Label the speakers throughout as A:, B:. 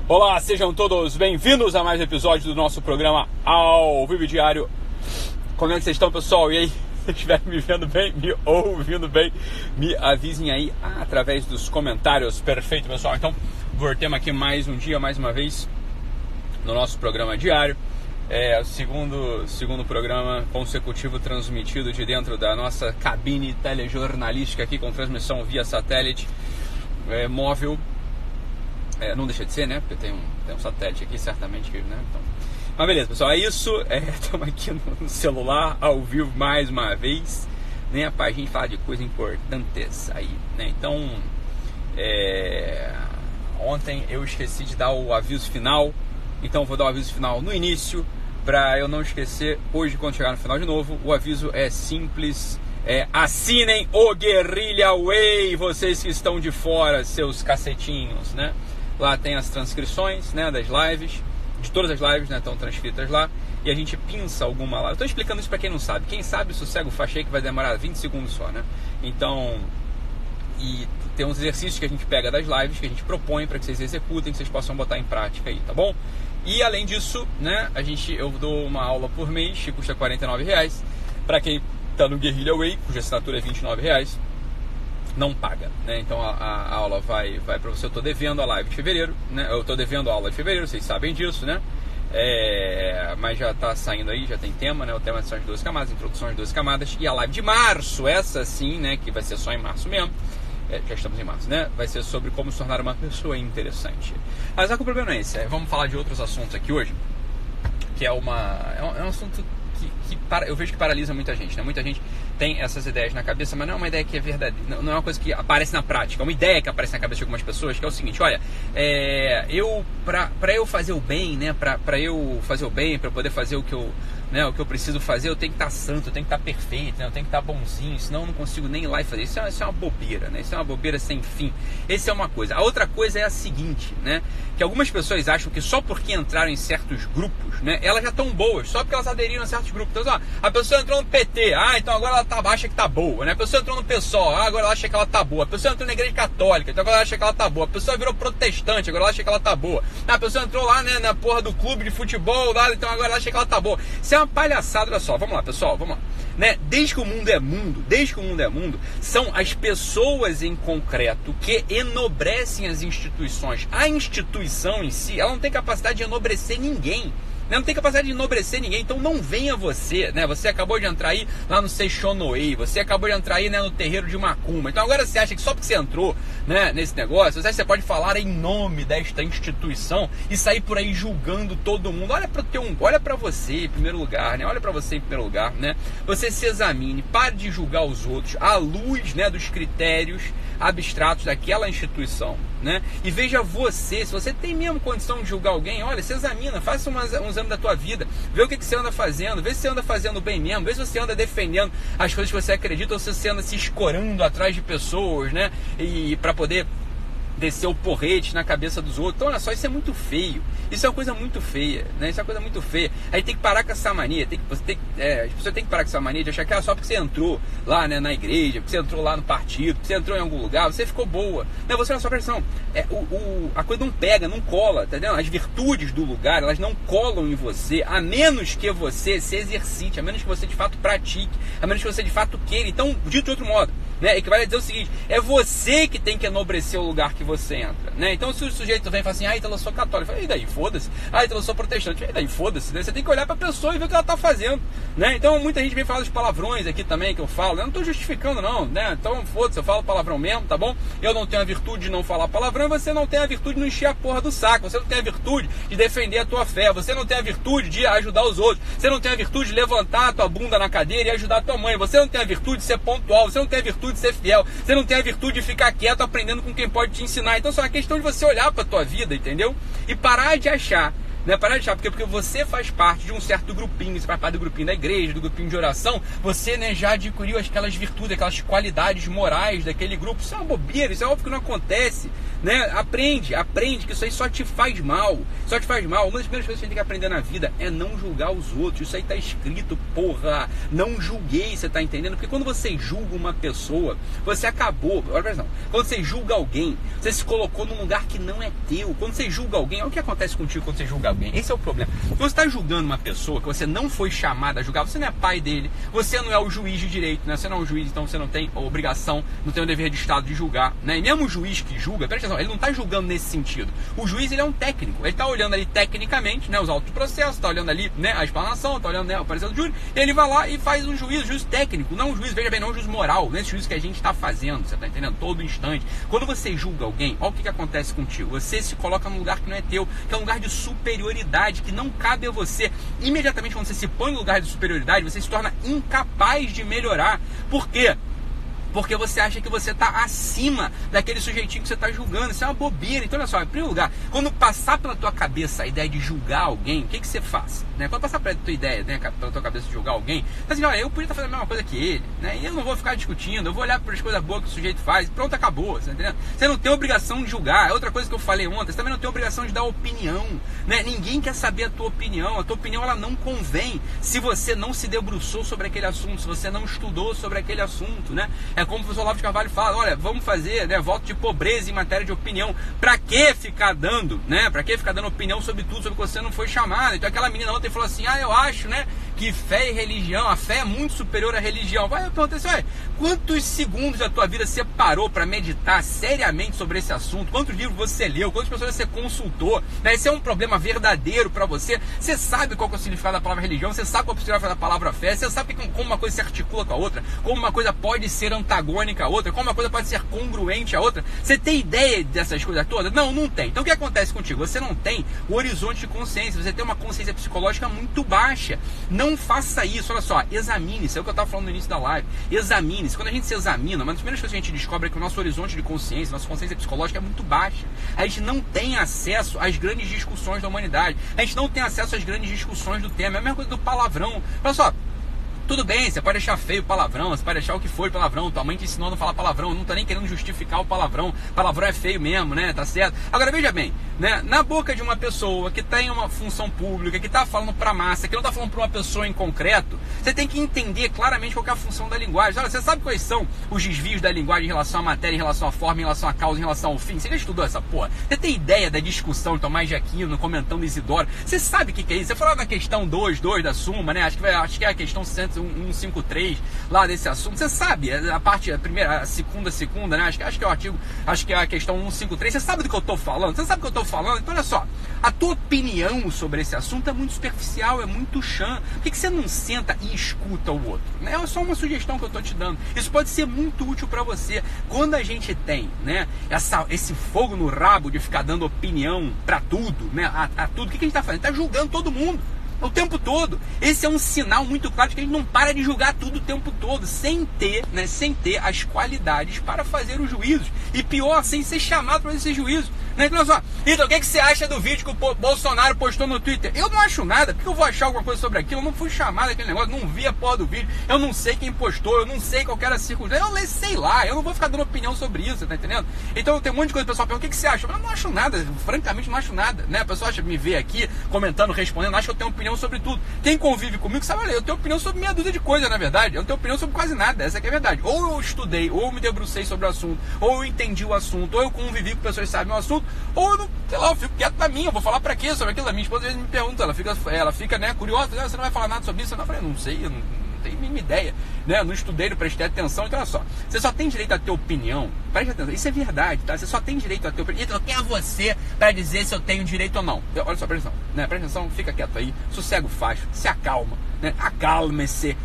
A: Olá, sejam todos bem-vindos a mais um episódio do nosso programa ao vivo diário. Como é que vocês estão, pessoal? E aí, se estiverem me vendo bem, me ouvindo bem, me avisem aí através dos comentários. Perfeito, pessoal. Então, voltemos aqui mais um dia, mais uma vez, no nosso programa diário. É o segundo programa consecutivo transmitido de dentro da nossa cabine telejornalística aqui, com transmissão via satélite móvel. Não deixa de ser, né? Porque tem um satélite aqui, certamente, né? Então, mas beleza, pessoal, é isso. Estamos aqui no celular, ao vivo, mais uma vez, né? Pra gente falar de coisas importantes aí, né? Então, ontem eu esqueci de dar o aviso final. Então, vou dar o aviso final no início, pra eu não esquecer hoje, quando chegar no final de novo. O aviso é simples. Assinem o Guerrilla Way, vocês que estão de fora, seus cacetinhos, né? Lá tem as transcrições, né, das lives, de todas as lives, né, estão transcritas lá. E a gente pinça alguma lá. Eu estou explicando isso para quem não sabe. Quem sabe, sossega o faixa aí, que vai demorar 20 segundos só, né? Então, e tem uns exercícios que a gente pega das lives, que a gente propõe para que vocês executem, que vocês possam botar em prática aí, tá bom? E além disso, né, eu dou uma aula por mês, que custa R$49. Para quem está no Guerrilla Way, cuja assinatura é R$29, não paga, né? Então a aula vai para você. Eu estou devendo a live de fevereiro, né? Eu estou devendo a aula de fevereiro, vocês sabem disso, né? Mas já está saindo aí, já tem tema, né? O tema são as 12 camadas, introdução às 12 camadas. E a live de março, essa sim, né? Que vai ser só em março mesmo. Já estamos em março, né? Vai ser sobre como se tornar uma pessoa interessante. Mas o problema não é esse. Vamos falar de outros assuntos aqui hoje, que é um assunto que eu vejo que paralisa muita gente, né? Muita gente tem essas ideias na cabeça, mas não é uma ideia que é verdadeira, não é uma coisa que aparece na prática, é uma ideia que aparece na cabeça de algumas pessoas, que é o seguinte: olha, para eu fazer o bem, né? Para eu fazer o bem, para poder fazer o que eu preciso fazer, eu tenho que estar santo, eu tenho que estar perfeito, né? Eu tenho que estar bonzinho, senão eu não consigo nem ir lá e fazer. Isso é uma bobeira, né? Isso é uma bobeira sem fim. Essa é uma coisa. A outra coisa é a seguinte, né? Que algumas pessoas acham que só porque entraram em certos grupos, né? Elas já estão boas, só porque elas aderiram a certos grupos. Então, a pessoa entrou no PT, então agora ela acha que tá boa, né? A pessoa entrou no PSOL, agora ela acha que ela tá boa. A pessoa entrou na igreja católica, então agora ela acha que ela tá boa. A pessoa virou protestante, agora ela acha que ela tá boa. A pessoa entrou lá, né, na porra do clube de futebol, lá, então agora ela acha que ela tá boa. Isso é uma palhaçada, olha só. Vamos lá, pessoal, vamos lá. Né? Desde que o mundo é mundo, são as pessoas em concreto que enobrecem as instituições. A instituição em si, ela não tem capacidade de enobrecer ninguém. Não tem capacidade de enobrecer ninguém, então não venha você, né? Você acabou de entrar aí lá no Seixonoei, você acabou de entrar aí, né, no terreiro de Macumba. Então agora você acha que só porque você entrou, né, nesse negócio, você acha que você pode falar em nome desta instituição e sair por aí julgando todo mundo. Olha pra você em primeiro lugar, né? Olha pra você em primeiro lugar, né? Você se examine, pare de julgar os outros à luz, né, dos critérios abstratos daquela instituição, né? E veja você, se você tem mesmo condição de julgar alguém, olha, se examina, faça um exame da tua vida, vê o que você anda fazendo, vê se você anda fazendo bem mesmo, vê se você anda defendendo as coisas que você acredita ou se você anda se escorando atrás de pessoas, né? E para poder descer o porrete na cabeça dos outros. Então, olha só, isso é muito feio. Isso é uma coisa muito feia, né? Isso é uma coisa muito feia. Aí tem que parar com essa mania. As pessoas têm que parar com essa mania de achar que só porque você entrou lá, né, na igreja, porque você entrou lá no partido, porque você entrou em algum lugar, você ficou boa. Não, você olha só, presta atenção. A coisa não pega, não cola, entendeu? As virtudes do lugar, elas não colam em você, a menos que você se exercite, a menos que você de fato pratique, a menos que você de fato queira. Então, dito de outro modo, né, equivale a dizer o seguinte: é você que tem que enobrecer o lugar que você entra, né? Então, se o sujeito vem e fala assim: então eu sou católico, e daí, foda-se. Então eu sou protestante, e daí, foda-se, né? Você tem que olhar pra pessoa e ver o que ela tá fazendo, né? Então, muita gente vem falar dos palavrões aqui também, que eu falo, né? Eu não tô justificando não, né? Então, foda-se, eu falo palavrão mesmo, tá bom? Eu não tenho a virtude de não falar palavrão, e você não tem a virtude de não encher a porra do saco, você não tem a virtude de defender a tua fé, você não tem a virtude de ajudar os outros, você não tem a virtude de levantar a tua bunda na cadeira e ajudar a tua mãe, você não tem a virtude de ser pontual, você não tem a virtude de ser fiel, você não tem a virtude de ficar quieto aprendendo com quem pode te ensinar. Então, só é uma questão de você olhar pra tua vida, entendeu? E parar de achar, né? Parar de achar, porque você faz parte de um certo grupinho, você faz parte do grupinho da igreja, do grupinho de oração, você, né, já adquiriu aquelas virtudes, aquelas qualidades morais daquele grupo. Isso é uma bobeira, isso é óbvio que não acontece, né? Aprende que isso aí só te faz mal, só te faz mal. Uma das primeiras coisas que a gente tem que aprender na vida é não julgar os outros. Isso aí tá escrito, porra, não julguei, você tá entendendo? Porque quando você julga uma pessoa, você acabou, olha pra não, quando você julga alguém, você se colocou num lugar que não é teu. Quando você julga alguém, olha o que acontece contigo quando você julga alguém. Esse é o problema. Quando você está julgando uma pessoa que você não foi chamado a julgar, você não é pai dele, você não é o juiz de direito, né? Você não é o juiz, então você não tem a obrigação, não tem o dever de Estado de julgar, né? E mesmo o juiz que julga, presta atenção, ele não está julgando nesse sentido. O juiz, ele é um técnico, ele está olhando ali tecnicamente, né, os autos do processo, está olhando ali, né, a explanação, está olhando, né, o parecer do júri, ele vai lá e faz um juiz técnico, não um juiz, veja bem, não um juiz moral, nesse juiz que a gente está fazendo, você está entendendo? Todo instante. Quando você julga alguém, olha o que acontece contigo, você se coloca num lugar que não é teu, que é um lugar de superioridade, que não cabe a você. Imediatamente quando você se põe no lugar de superioridade, você se torna incapaz de melhorar. Por quê? Porque você acha que você está acima daquele sujeitinho que você está julgando. Isso é uma bobeira. Então, olha só, em primeiro lugar, quando passar pela tua cabeça a ideia de julgar alguém, o que você faz? Né? Quando passar pela tua ideia, né, pela tua cabeça de julgar alguém, você assim, olha, eu podia estar fazendo a mesma coisa que ele, né? E eu não vou ficar discutindo, eu vou olhar para as coisas boas que o sujeito faz, pronto, acabou, você tá entendendo? Você não tem obrigação de julgar. É outra coisa que eu falei ontem, você também não tem obrigação de dar opinião, né? Ninguém quer saber a tua opinião ela não convém se você não se debruçou sobre aquele assunto, se você não estudou sobre aquele assunto, né? É como o professor Olavo de Carvalho fala, olha, vamos fazer, né, voto de pobreza em matéria de opinião. Pra que ficar dando, né? Pra que ficar dando opinião sobre tudo, sobre o que você não foi chamado? Então aquela menina ontem falou assim, eu acho, né, que fé e religião, a fé é muito superior à religião. Vai perguntar assim, olha, quantos segundos da tua vida você parou para meditar seriamente sobre esse assunto? Quantos livros você leu? Quantas pessoas você consultou? Né? Esse é um problema verdadeiro para você. Você sabe qual é o significado da palavra religião, você sabe qual é o significado da palavra fé, você sabe como uma coisa se articula com a outra, como uma coisa pode ser antagônica à outra, como uma coisa pode ser congruente à outra. Você tem ideia dessas coisas todas? Não, não tem. Então o que acontece contigo? Você não tem o horizonte de consciência, você tem uma consciência psicológica muito baixa. Não faça isso, olha só, examine-se, é o que eu estava falando no início da live, examine-se. Quando a gente se examina, uma das primeiras coisas que a gente descobre é que o nosso horizonte de consciência, nossa consciência psicológica é muito baixa. A gente não tem acesso às grandes discussões da humanidade, a gente não tem acesso às grandes discussões do tema, é a mesma coisa do palavrão. Olha só, tudo bem, você pode achar feio o palavrão, você pode achar o que for palavrão, tua mãe te ensinou a não falar palavrão, não tá nem querendo justificar o palavrão é feio mesmo, né, tá certo? Agora veja bem, né, na boca de uma pessoa que tem uma função pública, que tá falando pra massa, que não tá falando pra uma pessoa em concreto, você tem que entender claramente qual que é a função da linguagem. Olha, você sabe quais são os desvios da linguagem em relação à matéria, em relação à forma, em relação à causa, em relação ao fim? Você já estudou essa porra? Você tem ideia da discussão de Tomás de Aquino comentando Isidoro? Você sabe o que é isso? Você falou na questão 2.2 da Suma, né, acho que é a questão 153 lá desse assunto, você sabe, a parte, a primeira, a segunda, né, acho que é o artigo, acho que é a questão 153, você sabe do que eu tô falando? Você sabe do que eu tô falando? Então olha só, a tua opinião sobre esse assunto é muito superficial, é muito chã. Por que você não senta e escuta o outro? É só uma sugestão que eu tô te dando, isso pode ser muito útil para você. Quando a gente tem, né, esse fogo no rabo de ficar dando opinião para tudo, né, a tudo, o que a gente tá fazendo? Tá julgando todo mundo o tempo todo. Esse é um sinal muito claro de que a gente não para de julgar tudo o tempo todo, sem ter as qualidades para fazer os juízos. E pior, sem ser chamado para fazer esse juízo. Né? Então, olha só, então, o que você acha do vídeo que o Bolsonaro postou no Twitter? Eu não acho nada, porque eu vou achar alguma coisa sobre aquilo? Eu não fui chamado aquele negócio, não vi a porra do vídeo, eu não sei quem postou, eu não sei qual era a circunstância, eu sei lá, eu não vou ficar dando opinião sobre isso, tá entendendo? Então tem um monte de coisa, o pessoal pergunta, o que você acha? Eu não acho nada, francamente não acho nada, né? A pessoa me vê aqui, comentando, respondendo, acha que eu tenho opinião sobre tudo. Quem convive comigo sabe, olha, eu tenho opinião sobre meia dúzia de coisas, na verdade, eu não tenho opinião sobre quase nada, essa que é a verdade. Ou eu estudei, ou eu me debrucei sobre o assunto, ou eu entendi o assunto, ou eu convivi com pessoas que sabem o assunto, ou eu não, sei lá, eu fico quieto na minha, eu vou falar pra quê sobre aquilo. A minha esposa às vezes me pergunta, ela fica, né, curiosa, você não vai falar nada sobre isso? Eu falei, não sei, eu não tenho a mínima ideia, né? Eu não estudei, não prestei atenção. Então olha só, você só tem direito a ter opinião, preste atenção, isso é verdade, tá? Você só tem direito a ter opinião. Então quem é você para dizer se eu tenho direito ou não? Olha só, presta atenção, né? Presta atenção, fica quieto aí, sossega o facho, se acalma, né? Acalme-se,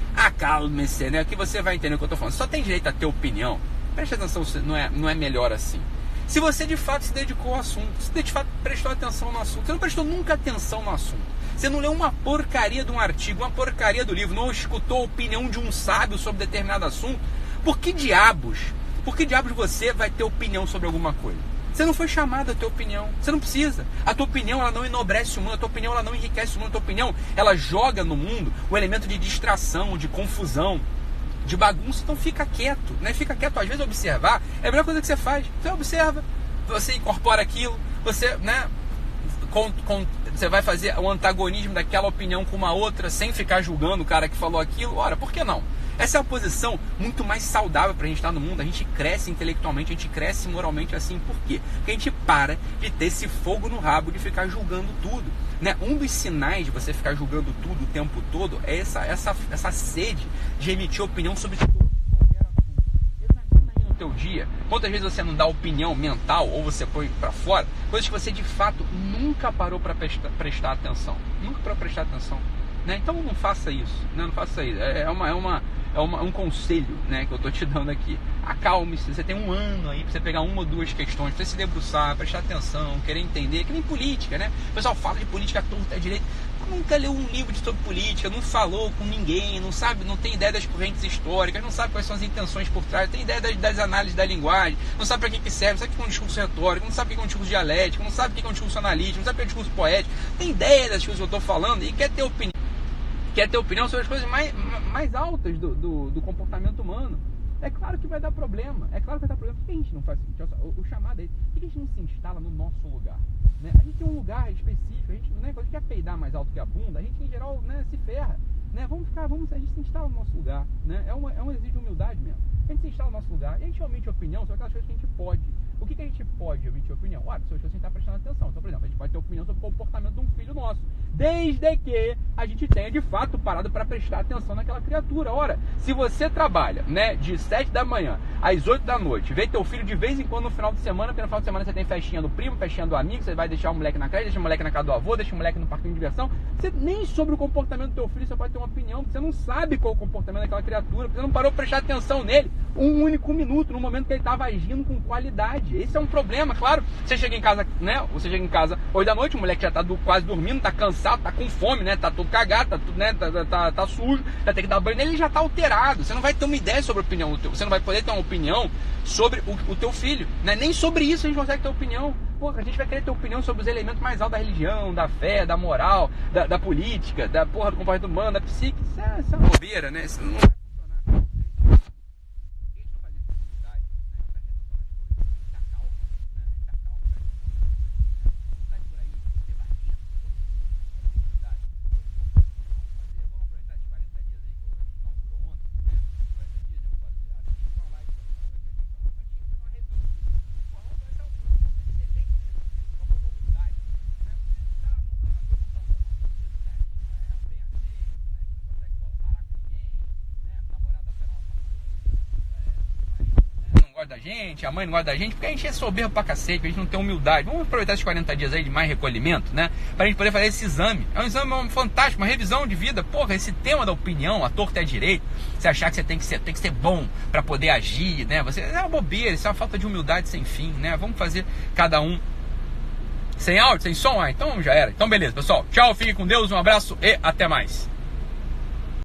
A: né? Aqui você vai entender o que eu tô falando. Só tem direito a ter opinião, preste atenção, não é melhor assim. Se você de fato se dedicou ao assunto, se de fato prestou atenção no assunto, você não prestou nunca atenção no assunto, você não leu uma porcaria de um artigo, uma porcaria do livro, não escutou a opinião de um sábio sobre determinado assunto, por que diabos você vai ter opinião sobre alguma coisa? Você não foi chamado a tua opinião. Você não precisa. A tua opinião, ela não enobrece o mundo. A tua opinião, ela não enriquece o mundo. A tua opinião, ela joga no mundo o elemento de distração, de confusão, de bagunça. Então fica quieto, né? Fica quieto. Às vezes observar é a melhor coisa que você faz. Você observa, você incorpora aquilo, você, né? Você vai fazer o antagonismo daquela opinião com uma outra sem ficar julgando o cara que falou aquilo. Ora, por que não? Essa é uma posição muito mais saudável para a gente estar no mundo. A gente cresce intelectualmente, a gente cresce moralmente assim. Por quê? Porque a gente para de ter esse fogo no rabo de ficar julgando tudo, né? Um dos sinais de você ficar julgando tudo o tempo todo é essa sede de emitir opinião sobre todo e qualquer assunto. Examina aí no teu dia quantas vezes você não dá opinião mental ou você põe para fora coisas que você de fato nunca parou para prestar atenção. Nunca para prestar atenção, né? Então não faça isso, né? Não faça isso. É um conselho, né, que eu estou te dando aqui. Acalme-se, você tem um ano aí para você pegar uma ou duas questões, para você se debruçar, prestar atenção, querer entender, que nem política, né? O pessoal fala de política torta à direita, nunca leu um livro sobre política, não falou com ninguém, não sabe, não tem ideia das correntes históricas, não sabe quais são as intenções por trás, não tem ideia das análises da linguagem, não sabe para que serve, não sabe o que é um discurso retórico, não sabe o que é um discurso dialético, não sabe o que é um discurso analítico, não sabe o que é um discurso poético, não tem ideia das coisas que eu estou falando e quer ter opinião sobre as coisas mais altas do comportamento humano. É claro que vai dar problema. Por que a gente não faz o seguinte? O chamado é esse. Por que a gente não se instala no nosso lugar? Né? A gente tem um lugar específico. A gente, né, quando a gente quer peidar mais alto que a bunda, a gente em geral, né, se ferra. Né? A gente se instala no nosso lugar. Né? É um exercício de humildade mesmo. A gente se instala no nosso lugar e a gente omite opinião sobre aquelas coisas que a gente pode. O que a gente pode omitir opinião? Olha, sobre as coisas que a gente está prestando atenção. Então, por exemplo, a gente pode ter opinião sobre o comportamento de um filho nosso, desde que a gente tenha de fato parado para prestar atenção naquela criatura. Ora, se você trabalha, né, de 7 da manhã às 8 da noite, vê teu filho de vez em quando no final de semana, porque no final de semana você tem festinha do primo, festinha do amigo, você vai deixar o moleque na creche, deixa o moleque na casa do avô, deixa o moleque no parquinho de diversão, você nem sobre o comportamento do teu filho você pode ter uma opinião, porque você não sabe qual é o comportamento daquela criatura, porque você não parou para prestar atenção nele um único minuto, no momento que ele estava agindo com qualidade. Esse é um problema, claro. Você chega em casa, né? Você chega em casa 8 da noite, o moleque já tá quase dormindo, tá cansado, tá com fome, né? Tá todo cagado, tá tudo, né? Tá sujo, vai ter que dar banho nele, ele já tá alterado. Você não vai ter uma ideia sobre a opinião do teu, você não vai poder ter uma opinião sobre o teu filho, né? Nem sobre isso a gente consegue ter opinião. Pô, a gente vai querer ter opinião sobre os elementos mais altos da religião, da fé, da moral, da política, da porra do comportamento humano, da psique. Isso é uma bobeira, né? Isso não vai funcionar. Da gente, a mãe não gosta da gente, porque a gente é soberbo pra cacete, a gente não tem humildade. Vamos aproveitar esses 40 dias aí de mais recolhimento, né? Pra gente poder fazer esse exame. É um exame fantástico, uma revisão de vida. Porra, esse tema da opinião, a torta é direito, você achar que você tem que ser bom pra poder agir, né? Você, é uma bobeira, isso é uma falta de humildade sem fim, né? Vamos fazer cada um sem áudio, sem som? Ah, então já era. Então beleza, pessoal. Tchau, fique com Deus, um abraço e até mais.